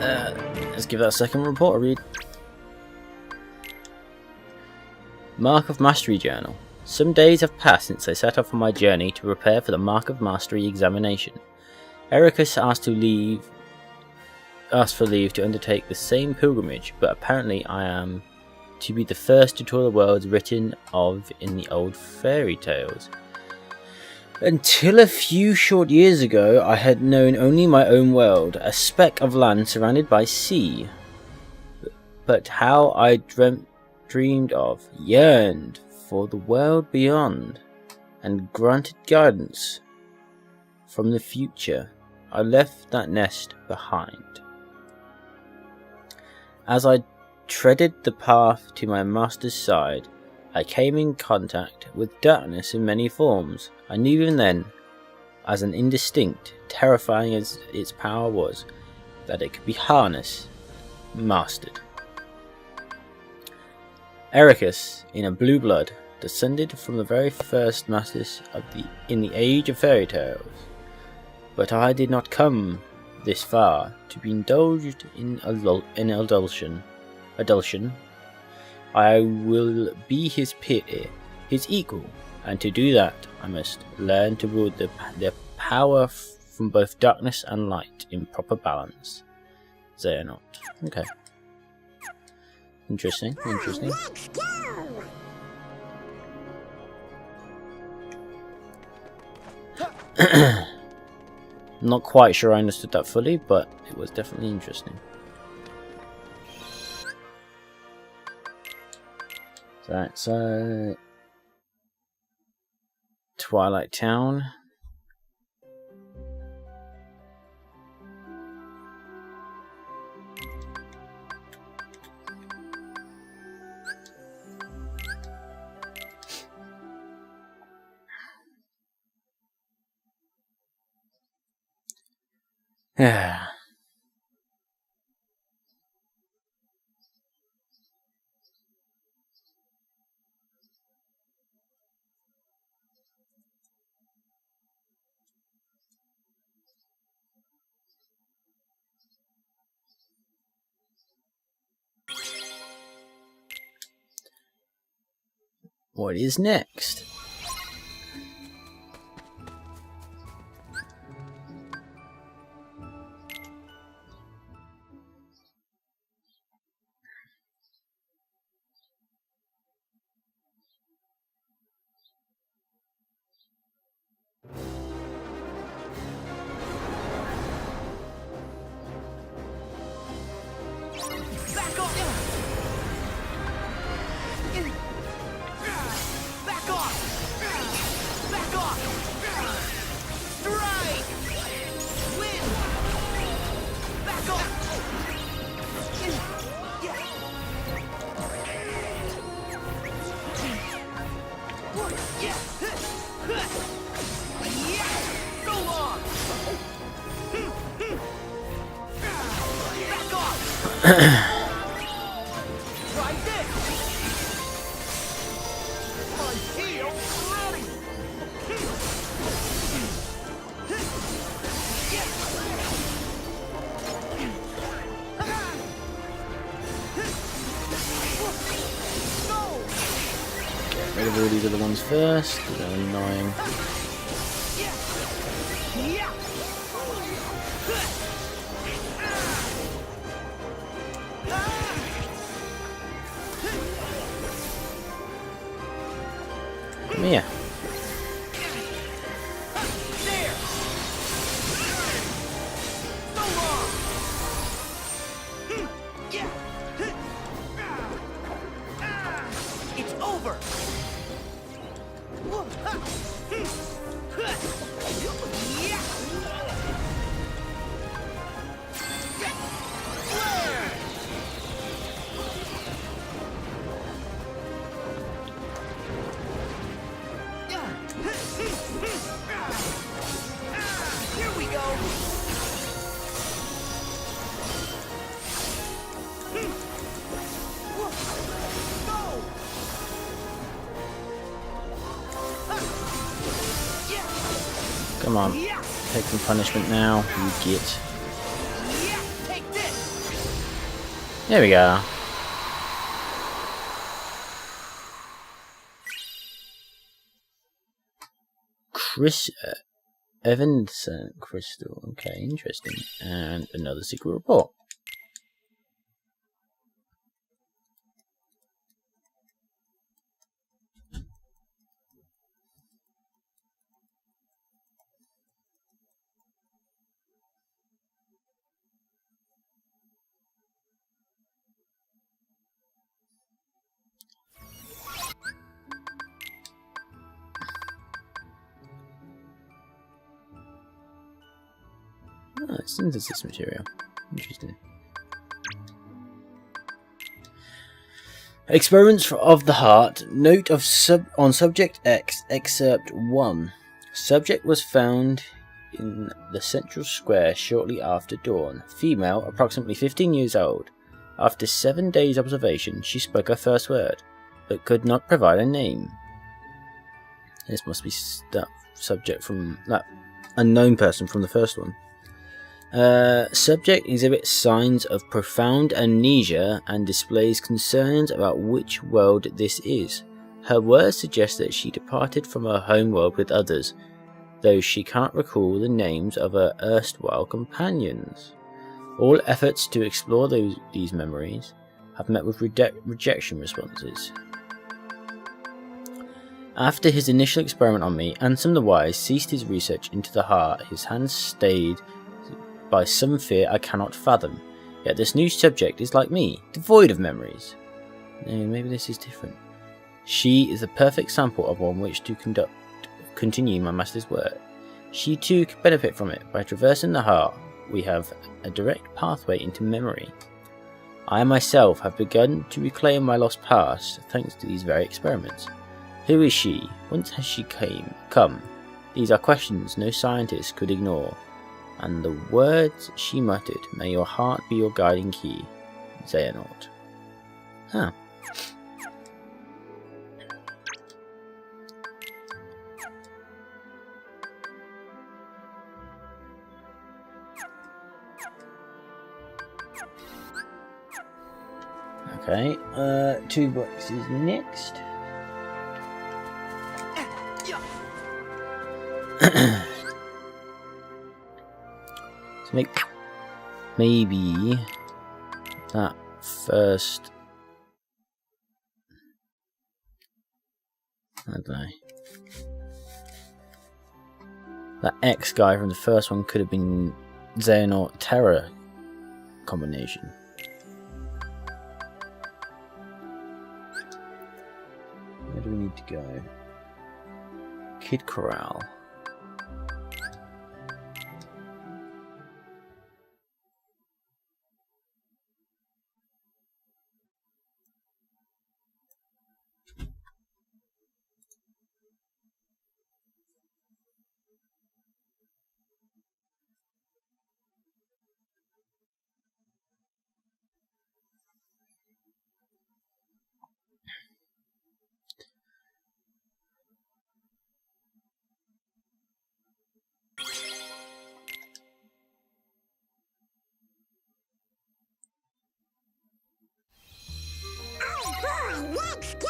Let's give that a second report a read. Mark of Mastery Journal. Some days have passed since I set off on my journey to prepare for the Mark of Mastery examination. Ericus asked for leave to undertake the same pilgrimage, but apparently I am to be the first to tour the worlds written of in the old fairy tales. Until a few short years ago, I had known only my own world, a speck of land surrounded by sea. But how I dreamed of, yearned for the world beyond, and granted guidance from the future. I left that nest behind. As I treaded the path to my master's side, I came in contact with darkness in many forms. I knew even then, as an indistinct, terrifying as its power was, that it could be harnessed, mastered. Ericus, in a blue blood, descended from the very first masters in the age of fairy tales. But I did not come this far to be indulged in adulation. I will be his peer, his equal, and to do that I must learn to wield the power from both darkness and light in proper balance. Xehanort. Okay. Interesting, interesting. Let's go! Not quite sure I understood that fully, but it was definitely interesting. So Twilight Town. Yeah. What is next? Rid of all these other ones first, they're annoying. Come here. It's over. Here we go. Come on, take some punishment now, you git. Take this. There we go. Evanescent crystal. Okay, interesting. And another secret report. Oh, it's synthesis material. Interesting. Experiments of the heart. Note of on subject X, excerpt 1. Subject was found in the central square shortly after dawn. Female, approximately 15 years old. After 7 days observation, she spoke her first word, but could not provide a name. This must be that subject from that unknown person from the first one. Subject exhibits signs of profound amnesia and displays concerns about which world this is. Her words suggest that she departed from her home world with others, though she cannot recall the names of her erstwhile companions. All efforts to explore these memories have met with rejection responses. After his initial experiment on me, Ansem the Wise ceased his research into the heart, his hands stayed by some fear I cannot fathom. Yet this new subject is like me, devoid of memories. No, maybe this is different. She is the perfect sample upon which to continue my master's work. She too can benefit from it. By traversing the heart, we have a direct pathway into memory. I myself have begun to reclaim my lost past thanks to these very experiments. Who is she? Whence has she come? These are questions no scientist could ignore. And the words she muttered, "May your heart be your guiding key." Xehanort. Huh. Okay, 2 boxes next. Maybe that first, I don't know, that X guy from the first one could have been Xehanort Terra combination. Where do we need to go? Kid Corral. Let's go!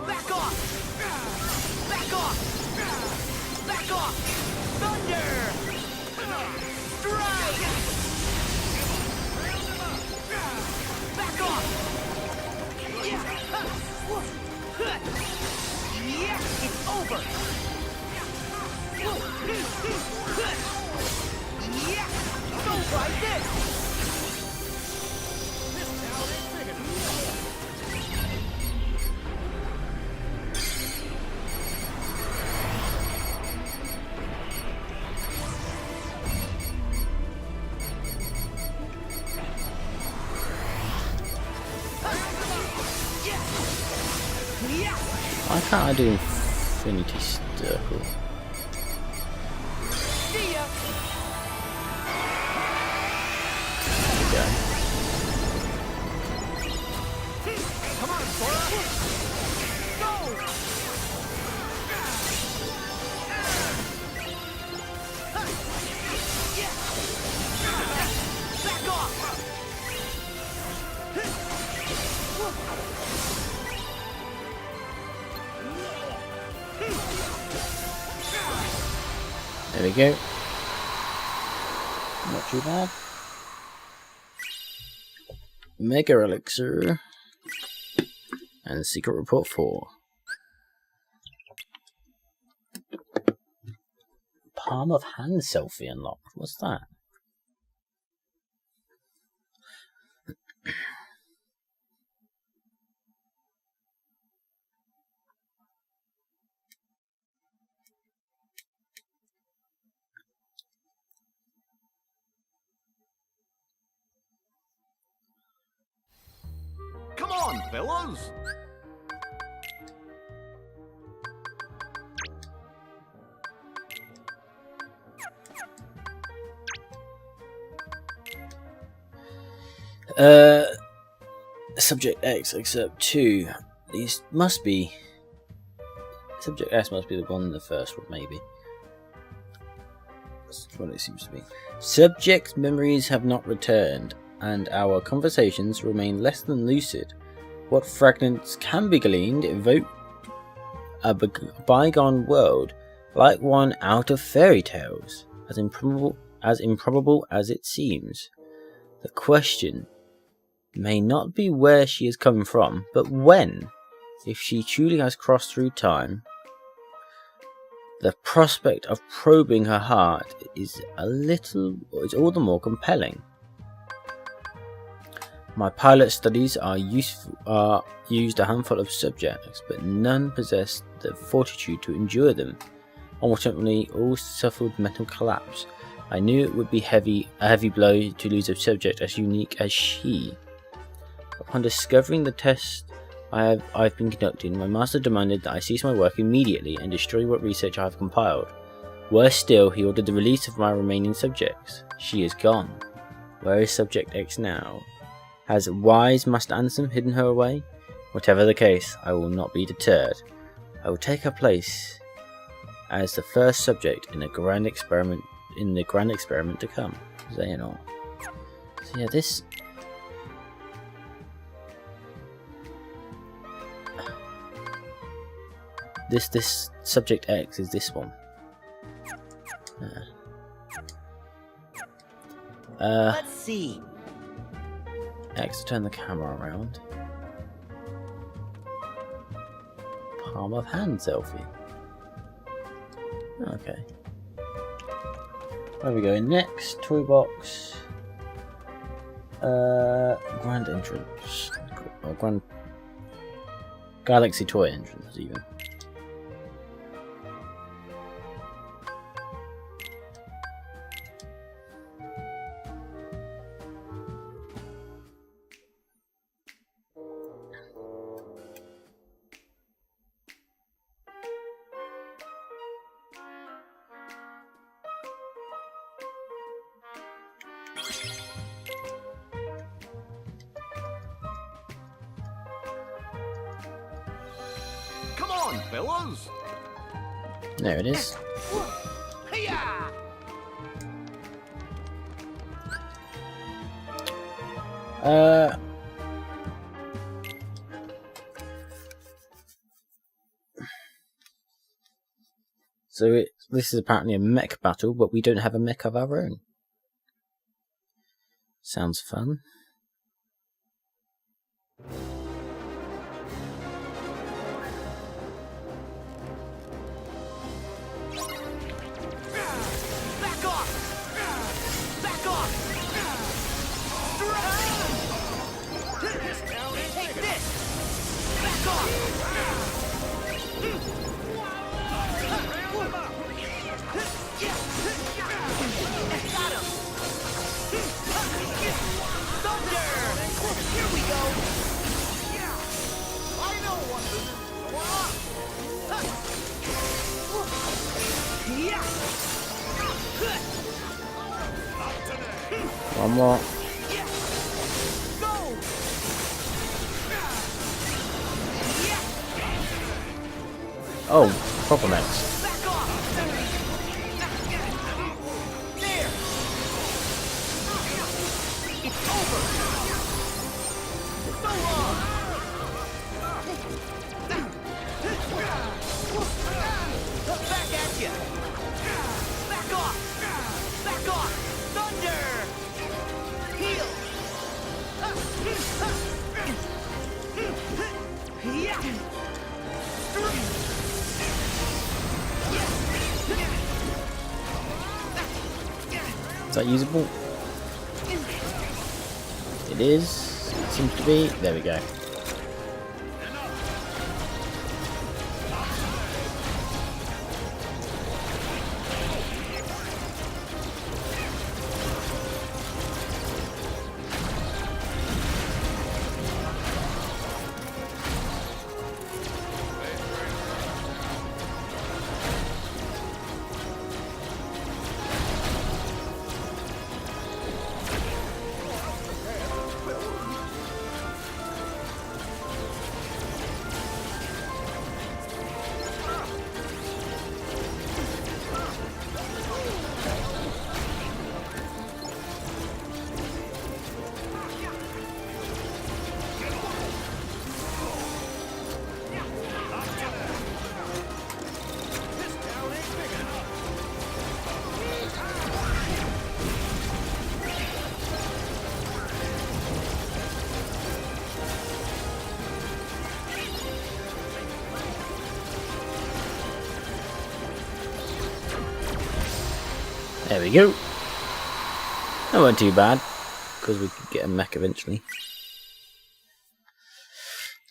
Back off! Back off! Back off! Thunder! Strike! Back off! Yeah, it's over! Yeah, go right this! Why can't I do Infinity Circle? See ya! off! There we go. Not too bad. Mega Elixir. And Secret Report 4. Palm of hand selfie unlocked. What's that? Come on, fellas! Subject X except 2. These must be... Subject S must be the one, the first one, maybe. That's what it seems to be. Subject's memories have not returned, and our conversations remain less than lucid. What fragments can be gleaned evoke a bygone world, like one out of fairy tales, as improbable as it seems. The question may not be where she has come from, but when. If she truly has crossed through time, the prospect of probing her heart is all the more compelling. My pilot studies are used a handful of subjects, but none possessed the fortitude to endure them. Ultimately, all suffered mental collapse. I knew it would be a heavy blow to lose a subject as unique as she. Upon discovering the test I've been conducting, my master demanded that I cease my work immediately and destroy what research I have compiled. Worse still, he ordered the release of my remaining subjects. She is gone. Where is Subject X now? Has wise Master Ansem hidden her away? Whatever the case, I will not be deterred. I will take her place as the first subject in the grand experiment to come. Xehanort. So yeah, this Subject X is this one. Let's see. X to turn the camera around. Palm of hand selfie. Okay. Where are we going next? Toy box. Grand entrance. Or Grand Galaxy toy entrance even. Come on, fellas! There it is. Hiya! So this is apparently a mech battle, but we don't have a mech of our own. Sounds fun. Back off! Back off! Take this! Back off! Got him! Thunder! Here we go! I know what to do! Yeah! One more. Go! Oh, proper mechs. Back off! There! It's over! So long! Back at you! Back off! Back off! Thunder! Heal! Yeah! Is that usable? It is. It seems to be. There we go. There we go. That wasn't too bad, because we could get a mech eventually.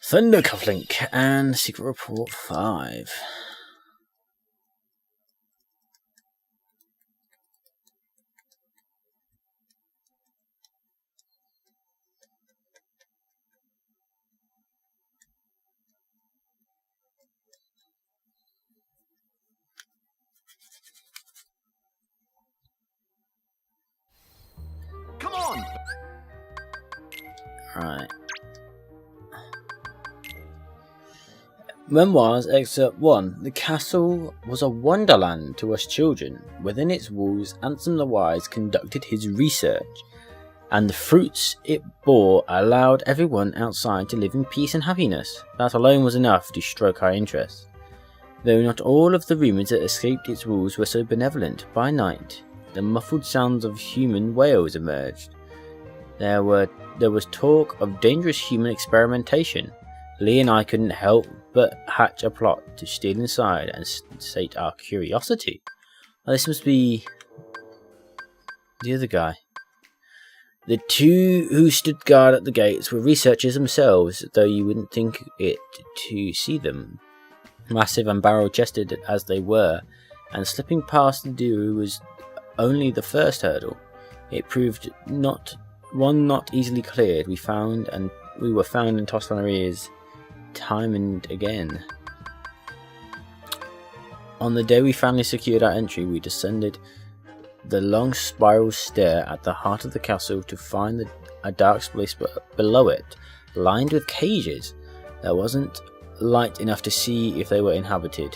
Thunder Cufflink and Secret Report 5. Come on! Right. Memoirs, Excerpt 1. The castle was a wonderland to us children. Within its walls, Ansem the Wise conducted his research, and the fruits it bore allowed everyone outside to live in peace and happiness. That alone was enough to stroke our interest. Though not all of the rumours that escaped its walls were so benevolent, by night, the muffled sounds of human wails emerged. There was talk of dangerous human experimentation. Lee and I couldn't help but hatch a plot to steal inside and sate our curiosity. Now, this must be the other guy. The two who stood guard at the gates were researchers themselves, though you wouldn't think it to see them. Massive and barrel-chested as they were, and slipping past the duo was only the first hurdle. It proved not easily cleared. We were found and tossed on our ears time and again. On the day we finally secured our entry, we descended the long spiral stair at the heart of the castle to find a dark space below it, lined with cages. There wasn't light enough to see if they were inhabited,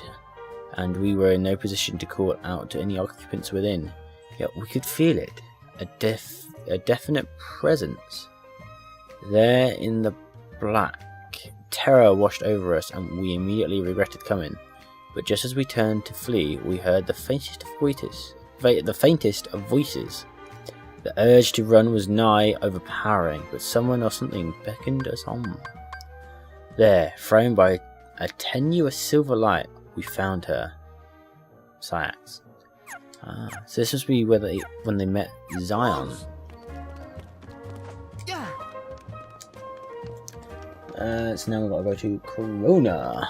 and we were in no position to call out to any occupants within. Yet we could feel it, a definite presence. There in the black, terror washed over us, and we immediately regretted coming. But just as we turned to flee, we heard the faintest of voices. The urge to run was nigh overpowering, but someone or something beckoned us on. There, framed by a tenuous silver light, we found her. Syax. So this must be when they met Zion. So now we've got to go to Corona.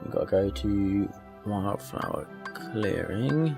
We've got to go to Wildflower Clearing.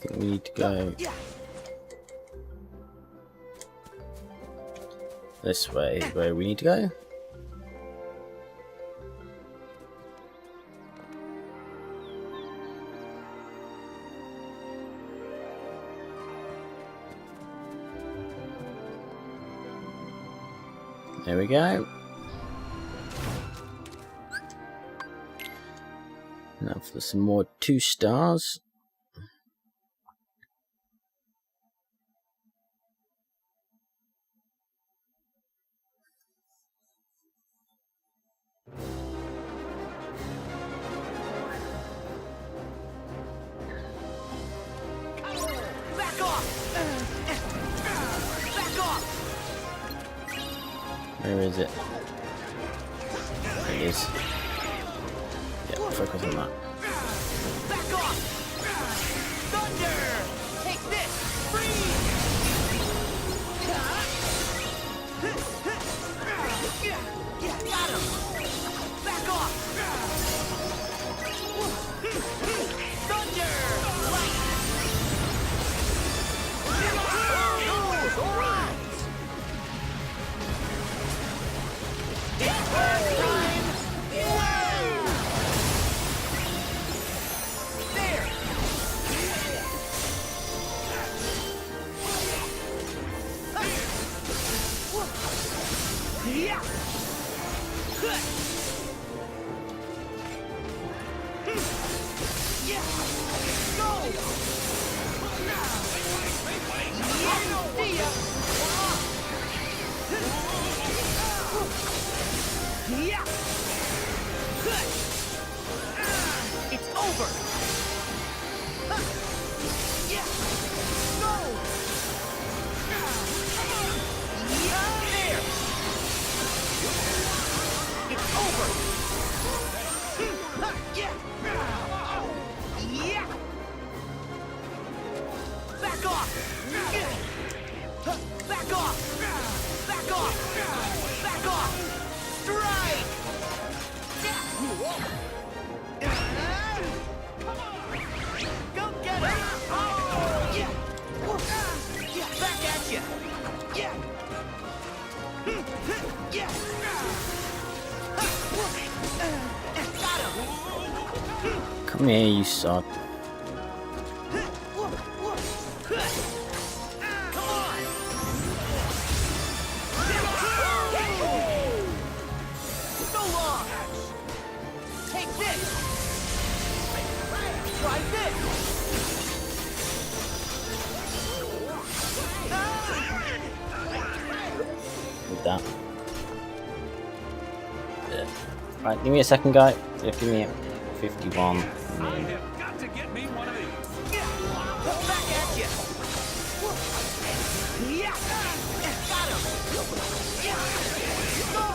think we need to go this way, is where we need to go. There we go. Now for some more 2 stars. Back off! Back off! Where is it? There it is. Yeah, focus on that. Back off! Thunder! Take this! Freeze! Got him! Back off! Thunder! Light! All right! It's burn time! Whoa! There! Yeah! Yeah! Go! See ya! Yeah! It's over! Yeah! Go! Yeah! There! It's over! Yeah! Yeah! Back off! Back off! Back off! Back off! Strike! Go get it! Yeah! Yeah! Back at you! Yeah! Yeah! Got him! Come here, you sod. Come on! So long! Take this! Try this! With that. Right, give me a second, guy. Give me 51. have got to get me one of these. Back at you! Yeah! Got him! Yeah! Go!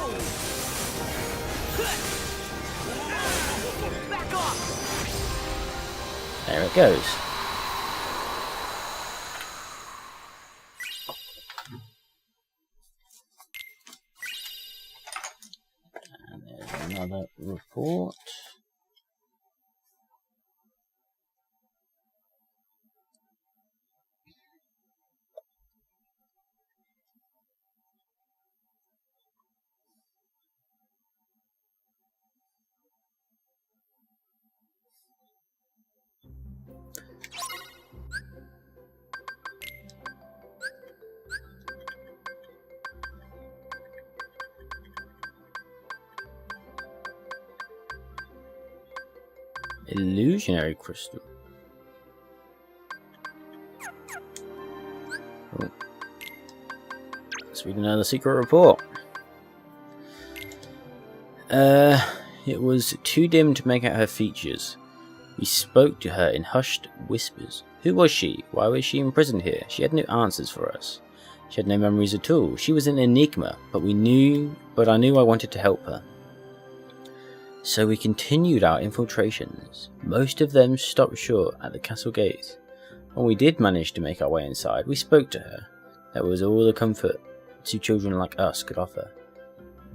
Back off! There it goes. And there's another report. Illusionary crystal. Oh. Let's read another secret report. It was too dim to make out her features. We spoke to her in hushed whispers. Who was she? Why was she imprisoned here? She had no answers for us. She had no memories at all. She was an enigma, but I knew I wanted to help her. So we continued our infiltrations. Most of them stopped short at the castle gates. When we did manage to make our way inside, we spoke to her. That was all the comfort 2 children like us could offer.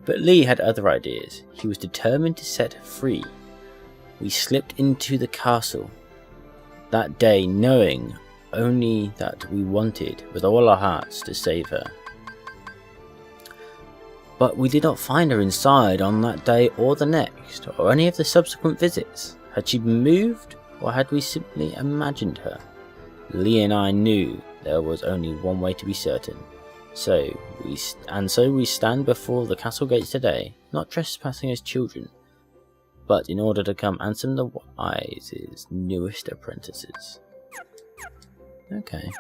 But Lee had other ideas. He was determined to set her free. We slipped into the castle that day knowing only that we wanted with all our hearts to save her. But we did not find her inside on that day or the next, or any of the subsequent visits. Had she been moved, or had we simply imagined her? Lee and I knew there was only one way to be certain. So we stand before the castle gates today, not trespassing as children, but in order to come and some of the Wise's newest apprentices. Okay.